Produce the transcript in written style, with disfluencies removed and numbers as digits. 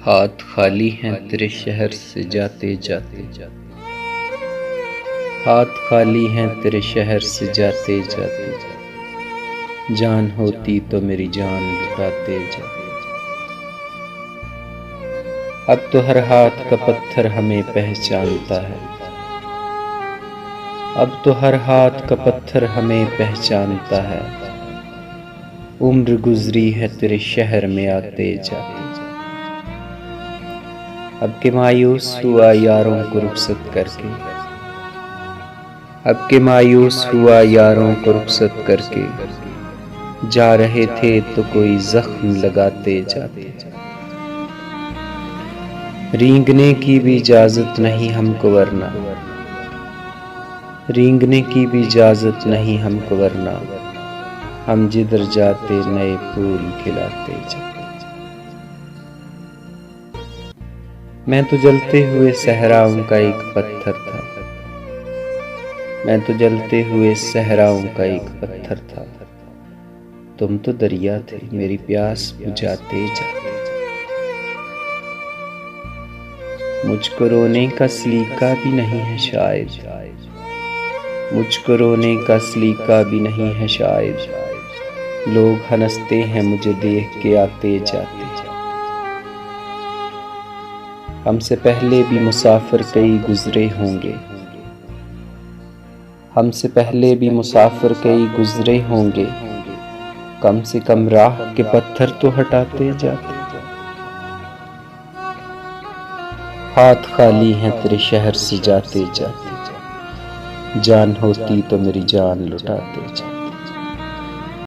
हाथ खाली हैं तेरे शहर से जाते जाते, हाथ खाली हैं तेरे शहर से जाते जाते, जान होती तो मेरी जान लुटाते जाते। अब तो हर हाथ का पत्थर हमें पहचानता है, अब तो हर हाथ का पत्थर हमें पहचानता है। उम्र गुजरी है तेरे शहर में आते जाते, अब के मायूस हुआ यारों को रुखसत करके, अब के मायूस हुआ यारों को रुखसत करके, जा रहे थे तो कोई जख्म लगाते जाते। रेंगने की भी इजाजत नहीं हमको वरना, रेंगने की भी इजाजत नहीं हमको वरना, हम जिधर जाते नए फूल खिलाते जाते। मैं तो जलते हुए सहराओं का एक पत्थर था, मैं तो जलते हुए सहराओं का एक पत्थर था। तुम तो दरिया थे मेरी प्यास बुझाते जाते। मुझको रोने का सलीका भी नहीं है शायद, मुझको रोने का सलीका भी नहीं है शायद, लोग हंसते हैं मुझे देख के आते जाते। हमसे पहले भी मुसाफिर कई गुजरे होंगे, हमसे पहले भी मुसाफिर कई गुजरे होंगे, कम से कम राह के पत्थर तो हटाते जाते। हाथ खाली हैं तेरे शहर से जाते जाते, जान होती तो मेरी जान लुटाते जाते।